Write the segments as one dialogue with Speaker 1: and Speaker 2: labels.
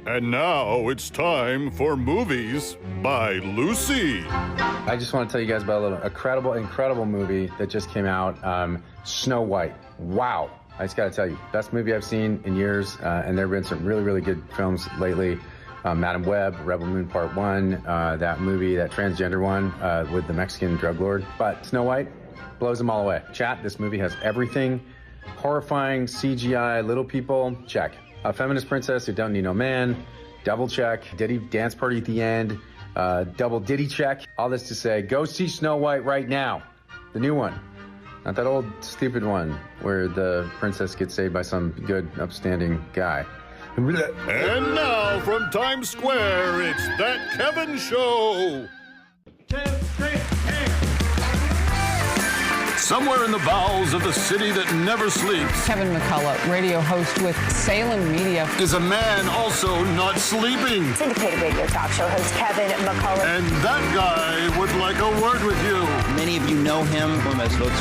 Speaker 1: And now it's time for Movies by Lucy.
Speaker 2: I just want to tell you guys about a incredible movie that just came out, Snow White. Wow. I just got to tell you, best movie I've seen in years, and there have been some really, really good films lately. Madam Web, Rebel Moon Part 1, that movie, that transgender one with the Mexican drug lord. But Snow White blows them all away. Chat, this movie has everything. Horrifying, CGI, little people, check. A feminist princess who don't need no man, double check. Diddy dance party at the end, double Diddy check. All this to say, go see Snow White right now. The new one. Not that old stupid one where the princess gets saved by some good, upstanding guy.
Speaker 1: And now from Times Square, it's That Kevin Show.
Speaker 3: 2, 3, hey.
Speaker 1: Somewhere in the bowels of the city that never sleeps
Speaker 4: Kevin McCullough, radio host with Salem Media,
Speaker 1: is a man also not sleeping.
Speaker 5: Syndicated radio talk show host Kevin McCullough.
Speaker 1: And that guy would like a word with you.
Speaker 6: Many of you know him as Votes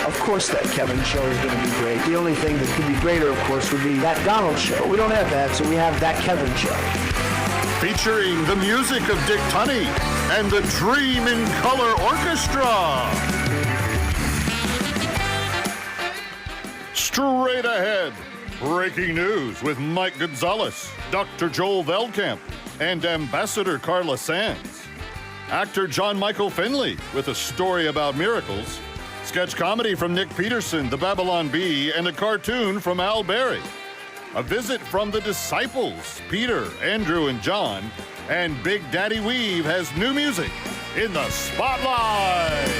Speaker 7: Of course that Kevin show is going to be great. The only thing that could be greater, of course, would be that Donald show. We don't have that, so we have that Kevin show.
Speaker 1: Featuring the music of Dick Tunney and the Dream in Color Orchestra. Straight ahead, breaking news with Mike Gonzalez, Dr. Joel Veldkamp, and Ambassador Carla Sands. Actor John Michael Finley with a story about miracles. Sketch comedy from Nick Peterson, The Babylon Bee, and a cartoon from Al Berry. A visit from the disciples, Peter, Andrew, and John. And Big Daddy Weave has new music in the Spotlight.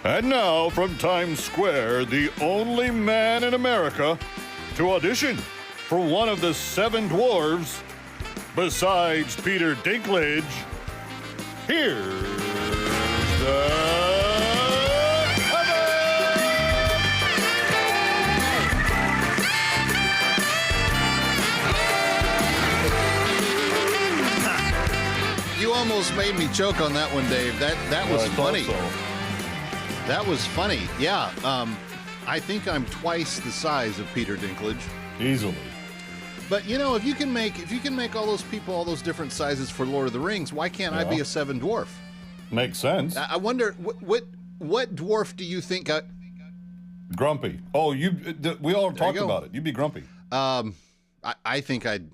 Speaker 1: And now, from Times Square, the only man in America to audition for one of the 7 dwarves, besides Peter Dinklage, here's the Kevin!
Speaker 8: You almost made me choke on that one, Dave. That was funny. That was funny. Yeah. I think I'm twice the size of Peter Dinklage.
Speaker 1: Easily.
Speaker 8: But you know, if you can make all those people all those different sizes for Lord of the Rings, why can't I be a 7 dwarf?
Speaker 1: Makes sense.
Speaker 8: I wonder what dwarf do you think?
Speaker 1: Grumpy. Oh, we all talked about it. You'd be grumpy.
Speaker 8: I think I'd.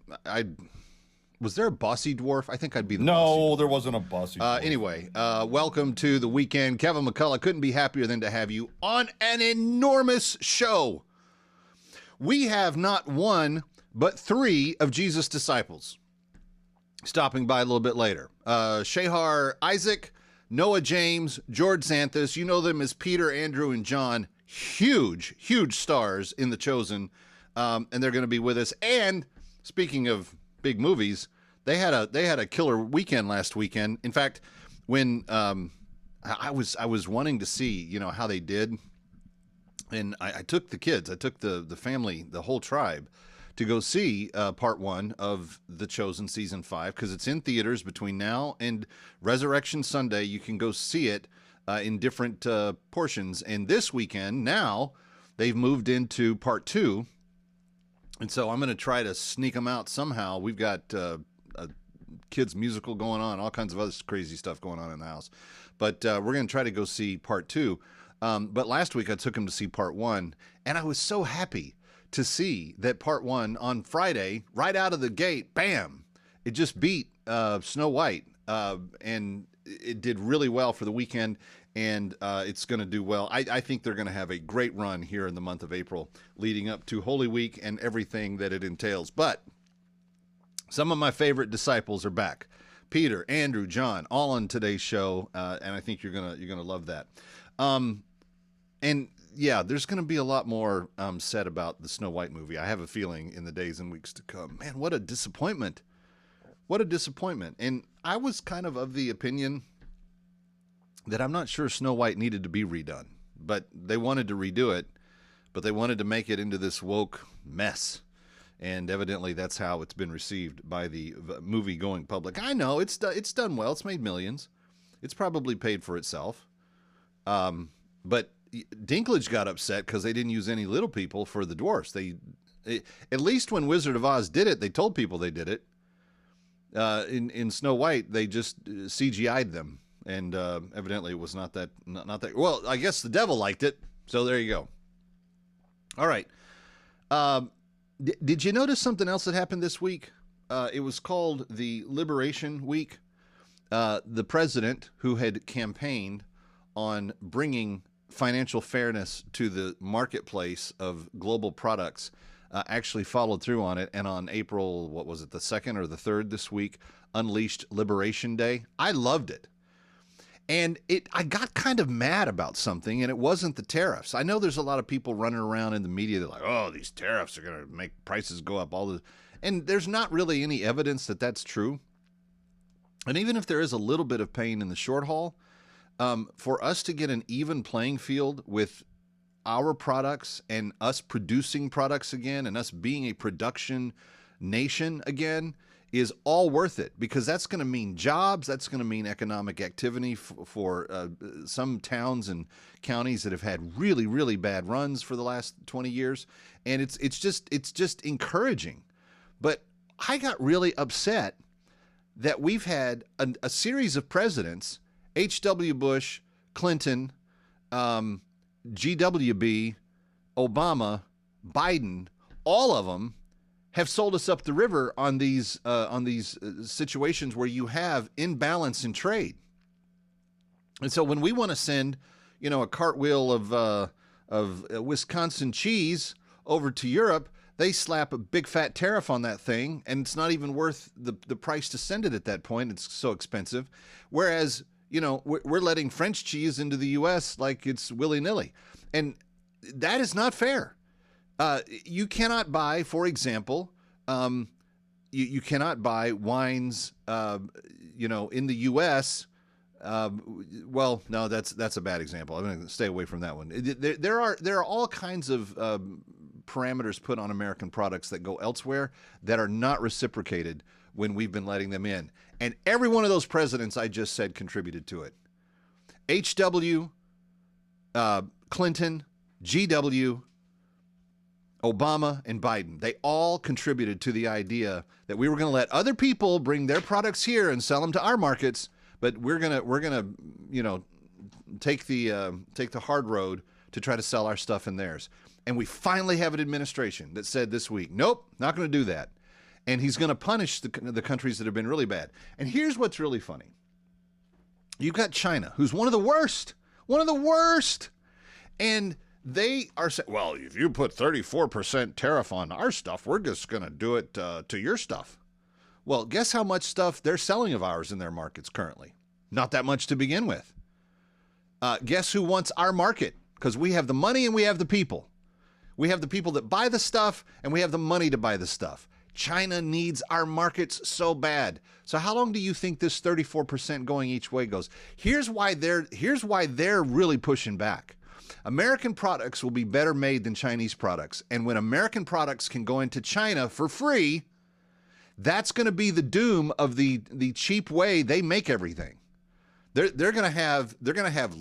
Speaker 8: Was there a bossy dwarf? I think I'd be the bossy.
Speaker 1: No, there wasn't a bossy dwarf.
Speaker 8: Anyway, welcome to the weekend. Kevin McCullough, couldn't be happier than to have you on an enormous show. We have not one, but 3 of Jesus' disciples stopping by a little bit later. Shahar Isaac, Noah James, George Xanthus. You know them as Peter, Andrew, and John. Huge, huge stars in The Chosen. And they're going to be with us. And speaking of big movies, they had a killer weekend last weekend. In fact, when I was wanting to see, how they did, and I took the kids, I took the family, the whole tribe, to go see part 1 of The Chosen season 5, because it's in theaters between now and Resurrection Sunday. You can go see it in different portions. And this weekend, now they've moved into part 2. And so I'm going to try to sneak them out somehow. We've got a kids musical going on, all kinds of other crazy stuff going on in the house. But we're going to try to go see part 2. But last week I took them to see part 1, and I was so happy to see that part 1 on Friday, right out of the gate, bam, it just beat Snow White. And it did really well for the weekend. And it's going to do well. I think they're going to have a great run here in the month of April, leading up to Holy Week and everything that it entails. But some of my favorite disciples are back: Peter, Andrew, John, all on today's show, and I think you're gonna love that. And yeah, there's going to be a lot more said about the Snow White movie. I have a feeling in the days and weeks to come. Man, what a disappointment! What a disappointment! And I was kind of the opinion that I'm not sure Snow White needed to be redone, but they wanted to redo it, but they wanted to make it into this woke mess. And evidently that's how it's been received by the movie-going public. I know, it's done well. It's made millions. It's probably paid for itself. But Dinklage got upset because they didn't use any little people for the dwarfs. At least when Wizard of Oz did it, they told people they did it. In Snow White, they just CGI'd them, and evidently it was not that. Well, I guess the devil liked it, so there you go. All right. Did you notice something else that happened this week? It was called the Liberation Week. The president, who had campaigned on bringing financial fairness to the marketplace of global products, actually followed through on it. And on April, what was it, the 2nd or the 3rd this week, unleashed Liberation Day. I loved it. And I got kind of mad about something, and it wasn't the tariffs. I know there's a lot of people running around in the media that are like, oh, these tariffs are going to make prices go up. And there's not really any evidence that that's true. And even if there is a little bit of pain in the short haul, for us to get an even playing field with our products and us producing products again and us being a production nation again is all worth it, because that's going to mean jobs. That's going to mean economic activity for some towns and counties that have had really, really bad runs for the last 20 years. And it's just encouraging. But I got really upset that we've had a series of presidents, H.W. Bush, Clinton, GWB, Obama, Biden, all of them have sold us up the river on these situations where you have imbalance in trade. And so when we want to send, a cartwheel of Wisconsin cheese over to Europe, they slap a big fat tariff on that thing, and it's not even worth the price to send it at that point. It's so expensive. Whereas, we're letting French cheese into the U.S. like it's willy-nilly. And that is not fair. You cannot buy, for example, you cannot buy wines, in the U.S. Well, no, that's a bad example. I'm going to stay away from that one. There are all kinds of parameters put on American products that go elsewhere that are not reciprocated when we've been letting them in. And every one of those presidents I just said contributed to it. H.W., Clinton, G.W., Obama, and Biden, they all contributed to the idea that we were going to let other people bring their products here and sell them to our markets, but we're gonna take the hard road to try to sell our stuff in theirs. And we finally have an administration that said this week, nope, not going to do that. And he's going to punish the countries that have been really bad. And here's what's really funny. You've got China, who's one of the worst. And they are saying, well, if you put 34% tariff on our stuff, we're just going to do it to your stuff. Well, guess how much stuff they're selling of ours in their markets currently? Not that much to begin with. Guess who wants our market? Because we have the money and we have the people. We have the people that buy the stuff, and we have the money to buy the stuff. China needs our markets so bad. So how long do you think this 34% going each way goes? Here's why they're really pushing back. American products will be better made than Chinese products. And when American products can go into China for free, that's going to be the doom of the cheap way they make everything. They're going to have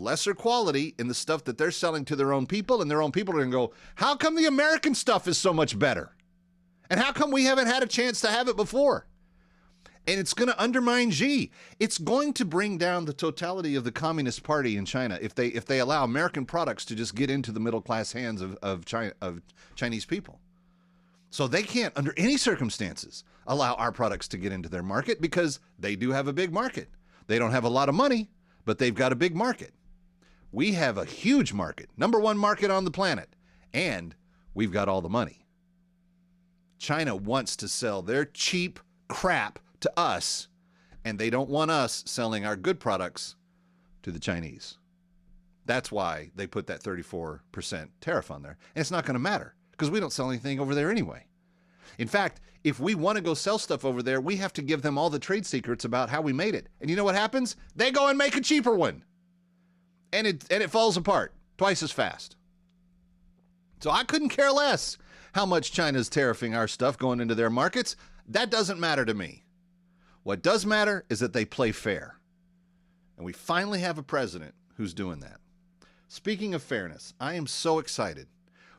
Speaker 8: lesser quality in the stuff that they're selling to their own people, and their own people are going to go, how come the American stuff is so much better? And how come we haven't had a chance to have it before? And it's going to undermine Xi. It's going to bring down the totality of the Communist Party in China if they allow American products to just get into the middle class hands of Chinese people. So they can't, under any circumstances, allow our products to get into their market, because they do have a big market. They don't have a lot of money, but they've got a big market. We have a huge market, #1 market on the planet, and we've got all the money. China wants to sell their cheap crap to us, and they don't want us selling our good products to the Chinese. That's why they put that 34% tariff on there. And it's not going to matter, because we don't sell anything over there anyway. In fact, if we want to go sell stuff over there, we have to give them all the trade secrets about how we made it. And you know what happens? They go and make a cheaper one. And it falls apart twice as fast. So I couldn't care less how much China's tariffing our stuff going into their markets. That doesn't matter to me. What does matter is that they play fair. And we finally have a president who's doing that. Speaking of fairness, I am so excited.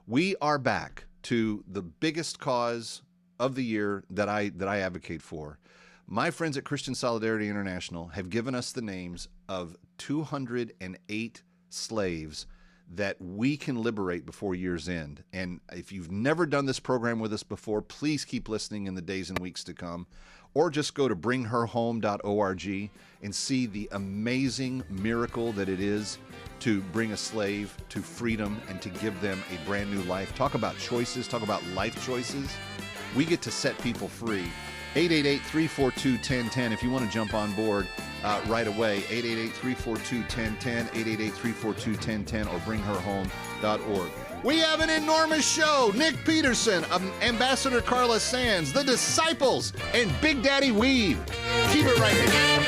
Speaker 8: We are back to the biggest cause of the year that I advocate for. My friends at Christian Solidarity International have given us the names of 208 slaves that we can liberate before year's end. And if you've never done this program with us before, please keep listening in the days and weeks to come. Or just go to bringherhome.org and see the amazing miracle that it is to bring a slave to freedom and to give them a brand new life. Talk about choices, talk about life choices. We get to set people free. 888-342-1010 if you want to jump on board right away. 888-342-1010, 888-342-1010, or bringherhome.org. We have an enormous show. Nick Peterson, Ambassador Carla Sands, The Disciples, and Big Daddy Weave. Keep it right here.